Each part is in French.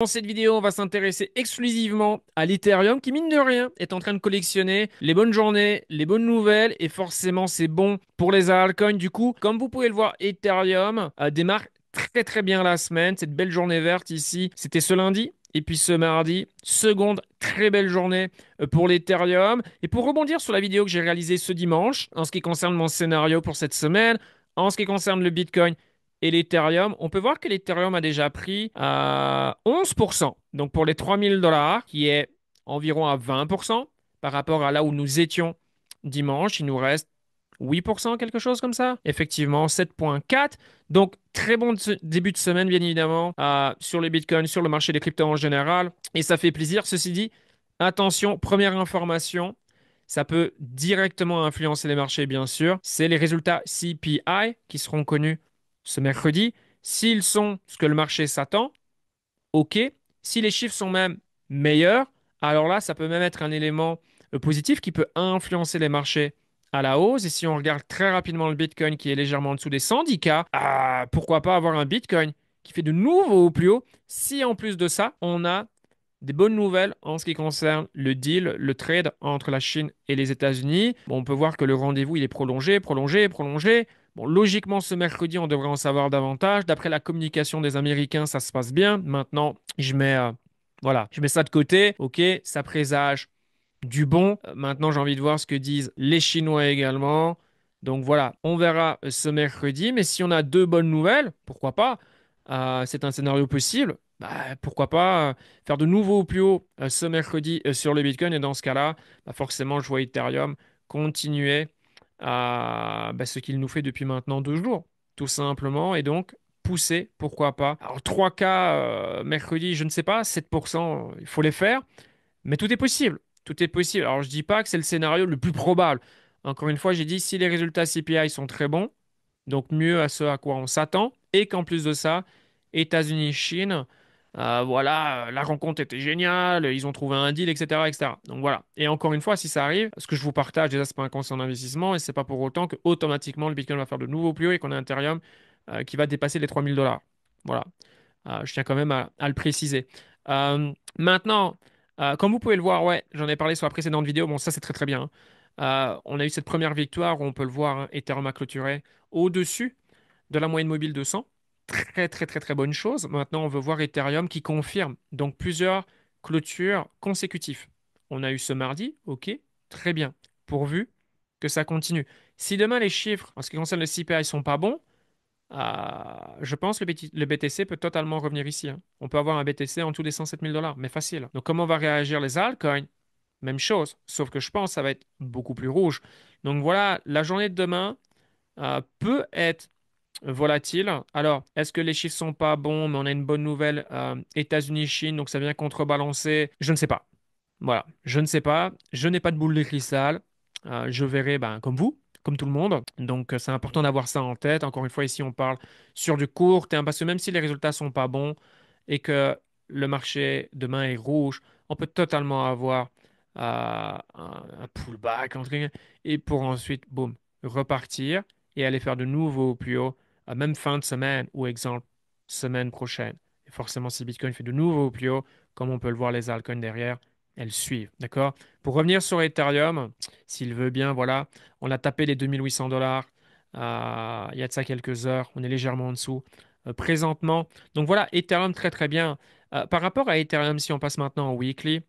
Dans cette vidéo, on va s'intéresser exclusivement à l'Ethereum qui, mine de rien, est en train de collectionner les bonnes journées, les bonnes nouvelles et forcément c'est bon pour les altcoins. Du coup, comme vous pouvez le voir, Ethereum démarre très très bien la semaine. Cette belle journée verte ici, c'était ce lundi. Et puis ce mardi, seconde très belle journée pour l'Ethereum. Et pour rebondir sur la vidéo que j'ai réalisée ce dimanche, en ce qui concerne mon scénario pour cette semaine, en ce qui concerne le Bitcoin et l'Ethereum, on peut voir que l'Ethereum a déjà pris 11%. Donc pour les 3 000 $, qui est environ à 20% par rapport à là où nous étions dimanche, il nous reste 8%, quelque chose comme ça. Effectivement, 7,4. Donc très bon début de semaine, bien évidemment, sur les bitcoins, sur le marché des cryptos en général. Et ça fait plaisir. Ceci dit, attention, première information. Ça peut directement influencer les marchés, bien sûr. C'est les résultats CPI qui seront connus ce mercredi. S'ils sont ce que le marché s'attend, OK. Si les chiffres sont même meilleurs, alors là, ça peut même être un élément positif qui peut influencer les marchés à la hausse. Et si on regarde très rapidement le Bitcoin qui est légèrement en dessous des 110 K, pourquoi pas avoir un Bitcoin qui fait de nouveau au plus haut si en plus de ça, on a des bonnes nouvelles en ce qui concerne le deal, le trade entre la Chine et les États-Unis. Bon, on peut voir que le rendez-vous, il est prolongé, prolongé, prolongé. Bon, logiquement, ce mercredi, on devrait en savoir davantage. D'après la communication des Américains, ça se passe bien. Maintenant, voilà, je mets ça de côté. OK, ça présage du bon. Maintenant, j'ai envie de voir ce que disent les Chinois également. Donc voilà, on verra ce mercredi. Mais si on a deux bonnes nouvelles, pourquoi pas? C'est un scénario possible. Bah, pourquoi pas faire de nouveau au plus haut ce mercredi sur le Bitcoin. Et dans ce cas-là, bah, forcément, je vois Ethereum continuer à ce qu'il nous fait depuis maintenant 2 jours, tout simplement. Et donc, pousser, pourquoi pas. Alors, 3K mercredi, je ne sais pas, 7%, il faut les faire. Mais tout est possible. Tout est possible. Alors, je dis pas que c'est le scénario le plus probable. Encore une fois, j'ai dit si les résultats CPI sont très bons, donc mieux à ce à quoi on s'attend, et qu'en plus de ça, États-Unis-Chine, voilà, la rencontre était géniale, ils ont trouvé un deal, etc., etc. Donc voilà. Et encore une fois, si ça arrive, ce que je vous partage, déjà, c'est pas un conseil en investissement, et c'est pas pour autant que automatiquement le Bitcoin va faire de nouveaux plus hauts et qu'on a un Ethereum qui va dépasser les 3 000 $. Voilà. Je tiens quand même à le préciser. Maintenant, comme vous pouvez le voir, ouais, j'en ai parlé sur la précédente vidéo. Bon, ça, c'est très très bien, hein. On a eu cette première victoire où on peut le voir, hein, Ethereum a clôturé au-dessus de la moyenne mobile 200. Très très très très bonne chose. Maintenant, on veut voir Ethereum qui confirme donc plusieurs clôtures consécutives. On a eu ce mardi, ok, très bien, pourvu que ça continue. Si demain les chiffres en ce qui concerne le CPI sont pas bons, je pense que le BTC peut totalement revenir ici, hein. On peut avoir un BTC en dessous des 107 000 $, mais facile. Donc, comment va réagir les altcoins? Même chose, sauf que je pense que ça va être beaucoup plus rouge. Donc voilà, la journée de demain peut être volatile. Alors, est-ce que les chiffres sont pas bons, mais on a une bonne nouvelle États-Unis-Chine, donc ça vient contrebalancer? Je ne sais pas. Voilà, je ne sais pas. Je n'ai pas de boule de cristal. Je verrai ben, comme vous, comme tout le monde. Donc, c'est important d'avoir ça en tête. Encore une fois, ici, on parle sur du court terme, parce que même si les résultats sont pas bons et que le marché demain est rouge, on peut totalement avoir un pullback, entre guillemets, et pour ensuite, boum, repartir et aller faire de nouveau au plus haut, même fin de semaine ou exemple, semaine prochaine. Et forcément, si Bitcoin fait de nouveau au plus haut, comme on peut le voir les altcoins derrière, elles suivent, d'accord? Pour revenir sur Ethereum, s'il veut bien, voilà, on a tapé les 2 800 $. Il y a de ça quelques heures, on est légèrement en dessous présentement. Donc voilà, Ethereum très très bien. Par rapport à Ethereum, si on passe maintenant au weekly,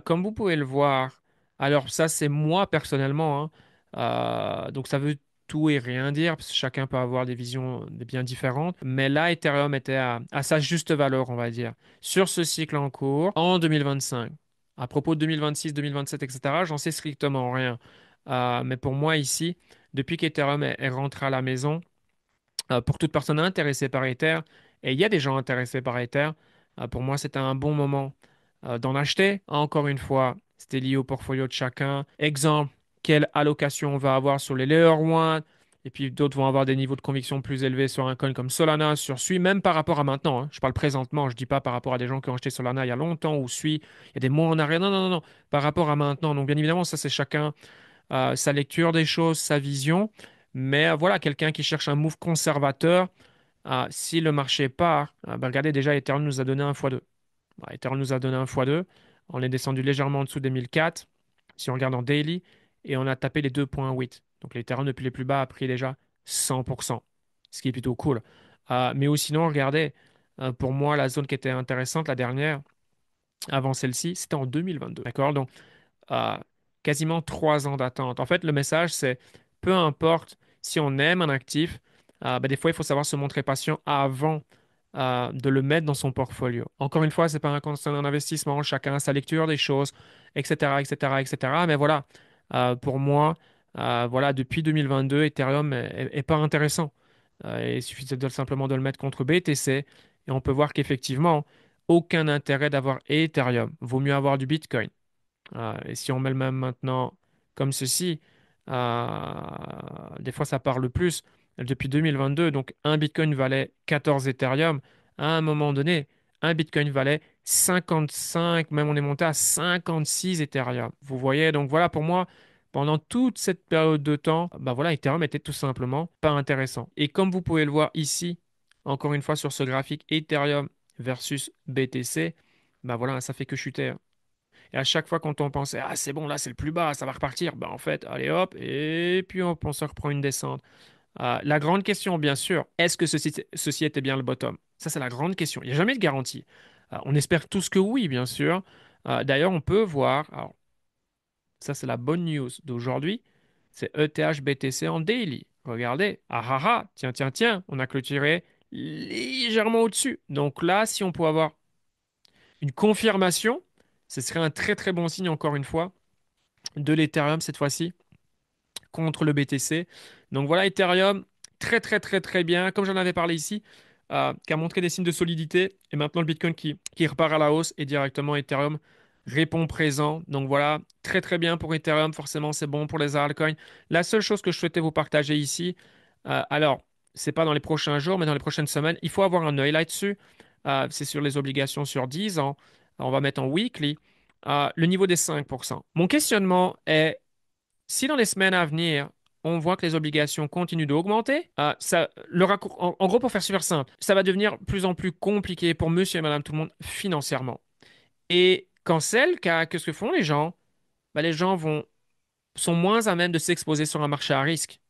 comme vous pouvez le voir, alors ça c'est moi personnellement, hein. Donc ça veut tout et rien dire, parce que chacun peut avoir des visions bien différentes. Mais là, Ethereum était à sa juste valeur, on va dire, sur ce cycle en cours en 2025. À propos de 2026, 2027, etc., j'en sais strictement rien. Mais pour moi ici, depuis qu'Ethereum est rentré à la maison, pour toute personne intéressée par Ether, et il y a des gens intéressés par Ether, pour moi, c'était un bon moment d'en acheter. Encore une fois, c'était lié au portfolio de chacun. Exemple, quelle allocation on va avoir sur les Layer 1, et puis d'autres vont avoir des niveaux de conviction plus élevés sur un coin comme Solana, sur Sui, même par rapport à maintenant, hein. Je parle présentement, je ne dis pas par rapport à des gens qui ont acheté Solana il y a longtemps ou Sui, il y a des mois en arrière. Non, non, non, non, par rapport à maintenant. Donc, bien évidemment, ça, c'est chacun sa lecture des choses, sa vision. Mais voilà, quelqu'un qui cherche un move conservateur, si le marché part, ben regardez déjà, Ethereum nous a donné un x2. Bah, Ethereum nous a donné un x2. On est descendu légèrement en dessous des 1004 si on regarde en daily et on a tapé les 2,8. Donc l'Ethereum depuis les plus bas a pris déjà 100%, ce qui est plutôt cool. Mais ou sinon, regardez, pour moi, la zone qui était intéressante, la dernière, avant celle-ci, c'était en 2022. D'accord? Donc, euh, quasiment 3 ans d'attente. En fait, le message, c'est peu importe si on aime un actif, ben, des fois, il faut savoir se montrer patient avant de le mettre dans son portfolio. Encore une fois, c'est pas un conseil en investissement, chacun a sa lecture des choses, etc., etc., etc. Mais voilà, pour moi, voilà, depuis 2022, Ethereum est pas intéressant. Il suffit simplement de le mettre contre BTC et on peut voir qu'effectivement, aucun intérêt d'avoir Ethereum. Vaut mieux avoir du Bitcoin. Et si on met le même maintenant comme ceci, des fois ça parle plus. Depuis 2022, donc un Bitcoin valait 14 Ethereum. À un moment donné, un Bitcoin valait 55, même on est monté à 56 Ethereum. Vous voyez, donc voilà pour moi, pendant toute cette période de temps, bah voilà, Ethereum était tout simplement pas intéressant. Et comme vous pouvez le voir ici, encore une fois sur ce graphique Ethereum versus BTC, bah voilà, ça fait que chuter. Et à chaque fois, quand on pensait, ah, c'est bon, là, c'est le plus bas, ça va repartir, ben, en fait, allez hop, et puis hop, on se reprend une descente. La grande question, bien sûr, est-ce que ceci était bien le bottom? Ça, c'est la grande question. Il n'y a jamais de garantie. On espère tous que oui, bien sûr. D'ailleurs, on peut voir, alors, ça, c'est la bonne news d'aujourd'hui, c'est ETH BTC en daily. Regardez, ah ah ah, tiens, tiens, tiens, on a clôturé légèrement au-dessus. Donc là, si on peut avoir une confirmation, ce serait un très très bon signe, encore une fois de l'Ethereum cette fois-ci contre le BTC. Donc voilà, Ethereum, très très très très bien, comme j'en avais parlé ici, qui a montré des signes de solidité. Et maintenant le Bitcoin qui repart à la hausse et directement Ethereum répond présent. Donc voilà, très très bien pour Ethereum, forcément c'est bon pour les altcoins. La seule chose que je souhaitais vous partager ici, alors, c'est pas dans les prochains jours, mais dans les prochaines semaines, il faut avoir un œil là-dessus. C'est sur les obligations sur 10 ans. On va mettre en weekly. Le niveau des 5%. Mon questionnement est si dans les semaines à venir, on voit que les obligations continuent d'augmenter, en gros, pour faire super simple, ça va devenir plus en plus compliqué pour monsieur et madame tout le monde financièrement. Et quand c'est le cas, qu'est-ce que font les gens? Ben, les gens sont moins à même de s'exposer sur un marché à risque.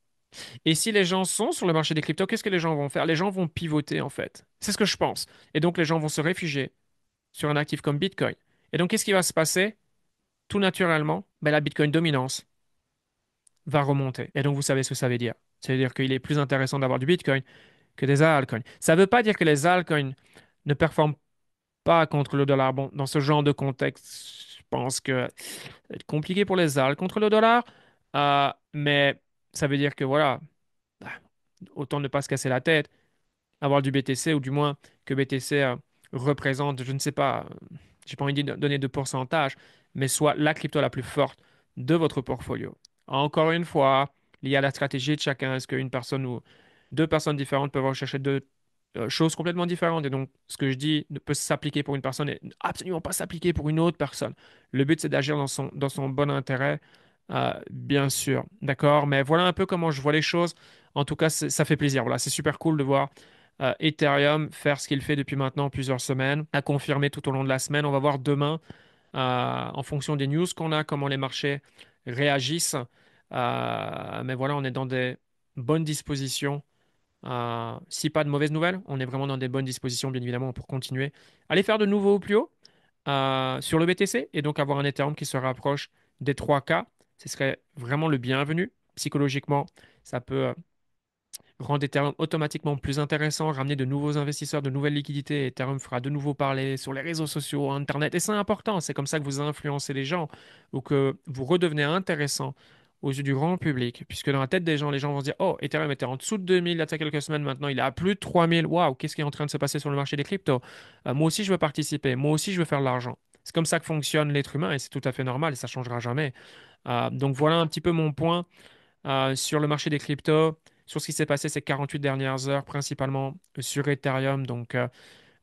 Et si les gens sont sur le marché des cryptos, qu'est-ce que les gens vont faire? Les gens vont pivoter, en fait. C'est ce que je pense. Et donc, les gens vont se réfugier sur un actif comme Bitcoin. Et donc, qu'est-ce qui va se passer? Tout naturellement, ben, la Bitcoin dominance va remonter. Et donc, vous savez ce que ça veut dire. Ça veut dire qu'il est plus intéressant d'avoir du Bitcoin que des altcoins. Ça ne veut pas dire que les altcoins ne performent pas contre le dollar. Bon, dans ce genre de contexte, je pense que ça va être compliqué pour les altcoins contre le dollar. Mais ça veut dire que voilà, bah, autant ne pas se casser la tête, avoir du BTC ou du moins que BTC représente, je ne sais pas, j'ai pas envie de donner de pourcentage, mais soit la crypto la plus forte de votre portfolio. Encore une fois, lié à la stratégie de chacun, est-ce qu'une personne ou deux personnes différentes peuvent rechercher deux choses complètement différentes et donc ce que je dis ne peut s'appliquer pour une personne et absolument pas s'appliquer pour une autre personne. Le but c'est d'agir dans son bon intérêt, bien sûr, d'accord, mais voilà un peu comment je vois les choses. En tout cas, ça fait plaisir. Voilà, c'est super cool de voir Ethereum faire ce qu'il fait depuis maintenant plusieurs semaines, à confirmer tout au long de la semaine. On va voir demain, en fonction des news qu'on a, comment les marchés réagissent. Mais voilà, on est dans des bonnes dispositions. Si pas de mauvaises nouvelles, on est vraiment dans des bonnes dispositions, bien évidemment, pour continuer. Aller faire de nouveaux plus haut sur le BTC et donc avoir un Ethereum qui se rapproche des 3K. Ce serait vraiment le bienvenu. Psychologiquement, ça peut rendre Ethereum automatiquement plus intéressant, ramener de nouveaux investisseurs, de nouvelles liquidités. Ethereum fera de nouveau parler sur les réseaux sociaux, Internet. Et c'est important, c'est comme ça que vous influencez les gens ou que vous redevenez intéressant aux yeux du grand public. Puisque dans la tête des gens, les gens vont se dire, oh, Ethereum était en dessous de 2000 il y a quelques semaines, maintenant il est à plus de 3000. Waouh, qu'est-ce qui est en train de se passer sur le marché des cryptos? Moi aussi, je veux participer. Moi aussi, je veux faire de l'argent. C'est comme ça que fonctionne l'être humain et c'est tout à fait normal et ça changera jamais. Donc voilà un petit peu mon point sur le marché des cryptos, sur ce qui s'est passé ces 48 dernières heures, principalement sur Ethereum. Donc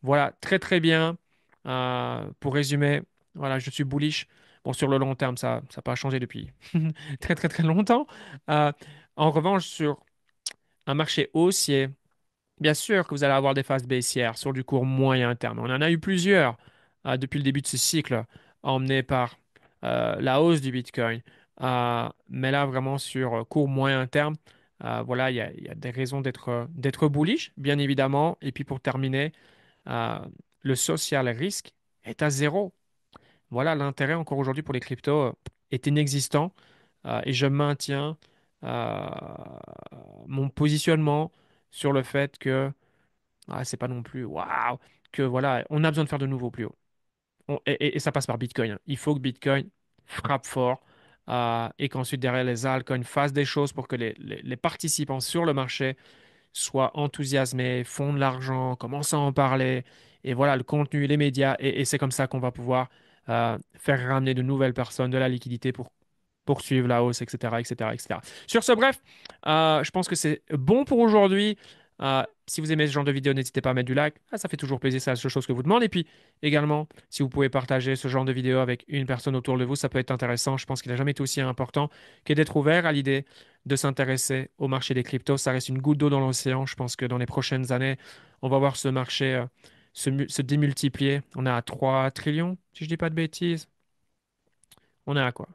voilà, très très bien. Pour résumer, voilà, je suis bullish. Bon, sur le long terme, ça n'a pas changé depuis très très très longtemps. Euh, En revanche, sur un marché haussier, bien sûr que vous allez avoir des phases baissières sur du court moyen terme. On en a eu plusieurs. depuis le début de ce cycle, emmené par la hausse du Bitcoin. Mais là, vraiment, sur court, moyen terme, voilà, il y a des raisons d'être bullish, bien évidemment. Et puis pour terminer, euh, le social risk est à zéro. Voilà, l'intérêt encore aujourd'hui pour les cryptos est inexistant. Et je maintiens euh, mon positionnement sur le fait que c'est pas non plus waouh, que voilà, on a besoin de faire de nouveau plus haut. Et ça passe par Bitcoin, hein. Il faut que Bitcoin frappe fort et qu'ensuite derrière les altcoins fassent des choses pour que les participants sur le marché soient enthousiasmés, font de l'argent, commencent à en parler. Et voilà, le contenu, les médias. Et c'est comme ça qu'on va pouvoir faire ramener de nouvelles personnes, de la liquidité pour poursuivre la hausse, etc., etc., etc. Sur ce, bref, je pense que c'est bon pour aujourd'hui. Si vous aimez ce genre de vidéo, n'hésitez pas à mettre du like. Ça fait toujours plaisir, c'est la seule chose que vous demande. Et puis également, si vous pouvez partager ce genre de vidéo avec une personne autour de vous, ça peut être intéressant. Je pense qu'il n'a jamais été aussi important que d'être ouvert à l'idée de s'intéresser au marché des cryptos. Ça reste une goutte d'eau dans l'océan. Je pense que dans les prochaines années, on va voir ce marché se démultiplier. On est à 3 trillions, si je dis pas de bêtises. On est à quoi?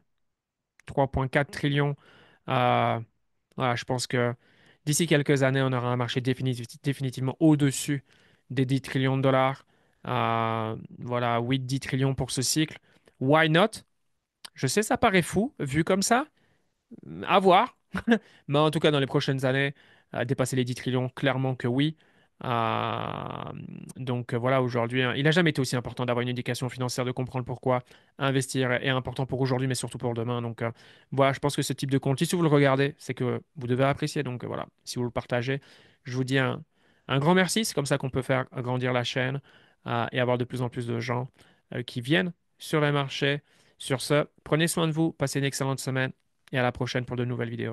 3,4 trillions. Euh, voilà, je pense que d'ici quelques années, on aura un marché définitivement au-dessus des 10 trillions de dollars. Voilà, 8-10 trillions pour ce cycle. Why not? Je sais, ça paraît fou, vu comme ça. À voir. Mais en tout cas, dans les prochaines années, dépasser les 10 trillions, clairement que oui. Euh, donc voilà, aujourd'hui, hein, il n'a jamais été aussi important d'avoir une éducation financière, de comprendre pourquoi investir est important pour aujourd'hui, mais surtout pour demain. Donc voilà, je pense que ce type de contenu, si vous le regardez, c'est que vous devez apprécier. Donc voilà, si vous le partagez, je vous dis un grand merci. C'est comme ça qu'on peut faire grandir la chaîne et avoir de plus en plus de gens qui viennent sur les marchés. Sur ce, prenez soin de vous, passez une excellente semaine et à la prochaine pour de nouvelles vidéos.